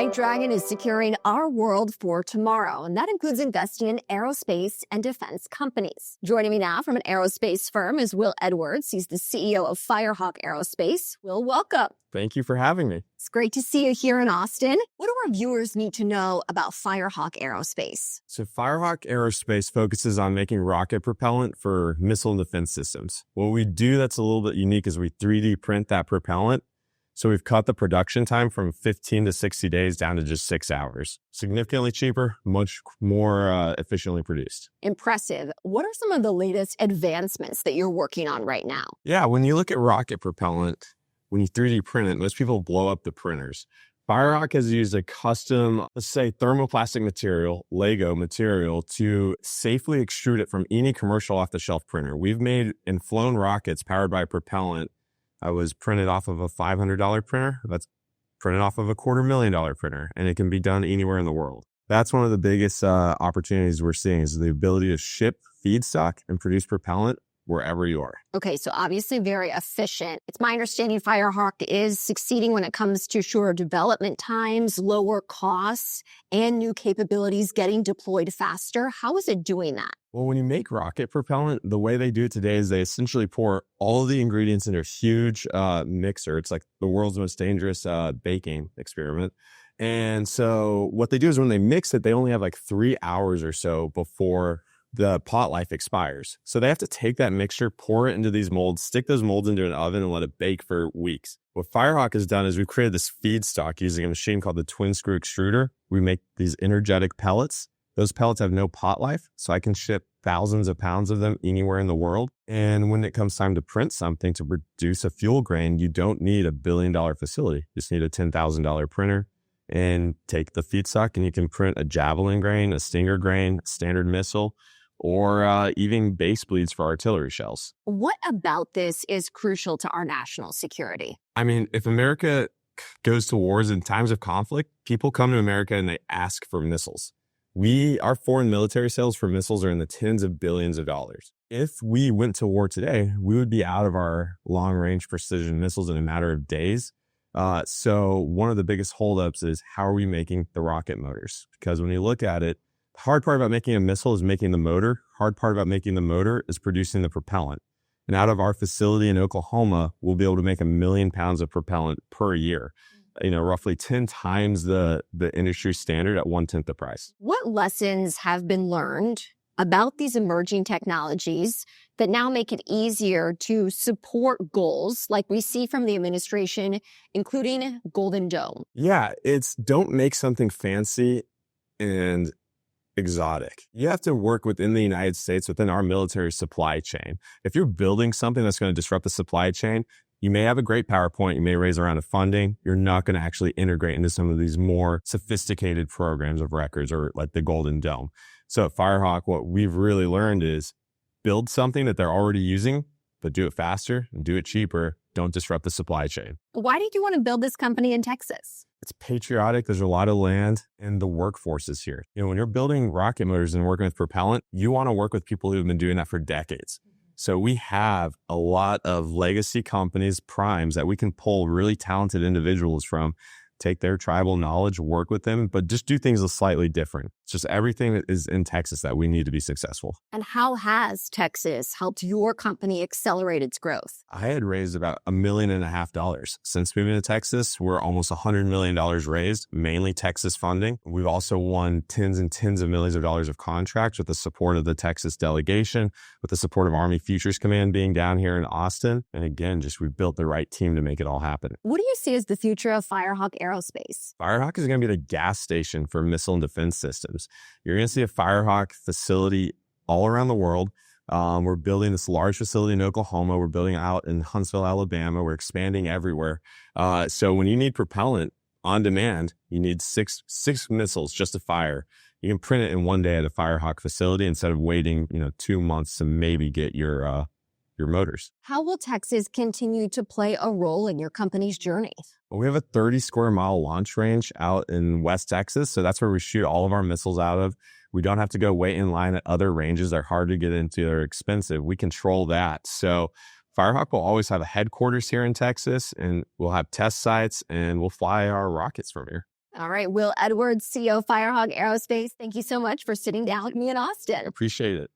NightDragon is securing our world for tomorrow, and that includes investing in aerospace and defense companies. Joining me now from an aerospace firm is Will Edwards. He's the CEO of Firehawk Aerospace. Will, welcome. Thank you for having me. It's great to see you here in Austin. What do our viewers need to know about Firehawk Aerospace? So Firehawk Aerospace focuses on making rocket propellant for missile and defense systems. What we do that's a little bit unique is we 3D print that propellant. So we've cut the production time from 15 to 60 days down to just 6 hours. Significantly cheaper, much more efficiently produced. Impressive. What are some of the latest advancements that you're working on right now? Yeah, when you look at rocket propellant, when you 3D print it, most people blow up the printers. Firehawk has used a custom, let's say, thermoplastic material, Lego material, to safely extrude it from any commercial off-the-shelf printer. We've made and flown rockets powered by propellant. I was printed off of a $500 printer. That's printed off of a $250,000 printer, and it can be done anywhere in the world. That's one of the biggest opportunities we're seeing is the ability to ship feedstock and produce propellant wherever you are. Okay, so obviously very efficient. It's my understanding Firehawk is succeeding when it comes to shorter development times, lower costs, and new capabilities getting deployed faster. How is it doing that? Well, when you make rocket propellant, the way they do it today is they essentially pour all of the ingredients into a huge mixer. It's like the world's most dangerous baking experiment. And so what they do is when they mix it, they only have like 3 hours or so before the pot life expires. So they have to take that mixture, pour it into these molds, stick those molds into an oven and let it bake for weeks. What Firehawk has done is we've created this feedstock using a machine called the twin screw extruder. We make these energetic pellets. Those pellets have no pot life, so I can ship thousands of pounds of them anywhere in the world. And when it comes time to print something to produce a fuel grain, you don't need $1 billion facility. You just need a $10,000 printer and take the feedstock and you can print a Javelin grain, a Stinger grain, standard missile, or even base bleeds for artillery shells. What about this is crucial to our national security? I mean, if America goes to wars in times of conflict, people come to America and they ask for missiles. Our foreign military sales for missiles are in the tens of billions of dollars. If we went to war today, we would be out of our long-range precision missiles in a matter of days. So one of the biggest holdups is how are we making the rocket motors? Because when you look at it, the hard part about making a missile is making the motor. Hard part about making the motor is producing the propellant. And out of our facility in Oklahoma, we'll be able to make 1 million pounds of propellant per year. Roughly 10 times the industry standard at 1/10 the price. What lessons have been learned about these emerging technologies that now make it easier to support goals like we see from the administration, including Golden Dome? Yeah, it's don't make something fancy and exotic. You have to work within the United States, within our military supply chain. If you're building something that's going to disrupt the supply chain, you may have a great PowerPoint, you may raise a round of funding, you're not going to actually integrate into some of these more sophisticated programs of records or like the Golden Dome. So at Firehawk, what we've really learned is build something that they're already using, but do it faster and do it cheaper. Don't disrupt the supply chain. Why did you want to build this company in Texas? It's patriotic. There's a lot of land and the workforce is here. When you're building rocket motors and working with propellant, you want to work with people who've been doing that for decades. So we have a lot of legacy companies, primes, that we can pull really talented individuals from, take their tribal knowledge, work with them, but just do things slightly different. It's just everything that is in Texas that we need to be successful. And how has Texas helped your company accelerate its growth? I had raised about $1.5 million. Since moving to Texas, we're almost $100 million raised, mainly Texas funding. We've also won tens and tens of millions of dollars of contracts with the support of the Texas delegation, with the support of Army Futures Command being down here in Austin. And again, we built the right team to make it all happen. What do you see as the future of Firehawk Aerospace? Firehawk is going to be the gas station for missile and defense systems. You're going to see a Firehawk facility all around the world. We're building this large facility in Oklahoma. We're building out in Huntsville, Alabama. We're expanding everywhere. So when you need propellant on demand, you need six missiles just to fire. You can print it in one day at a Firehawk facility instead of waiting, 2 months to maybe get your motors. How will Texas continue to play a role in your company's journey? Well, we have a 30 square mile launch range out in West Texas. So that's where we shoot all of our missiles out of. We don't have to go wait in line at other ranges. They're hard to get into. They're expensive. We control that. So Firehawk will always have a headquarters here in Texas, and we'll have test sites, and we'll fly our rockets from here. All right. Will Edwards, CEO Firehawk Aerospace, thank you so much for sitting down with me in Austin. Appreciate it.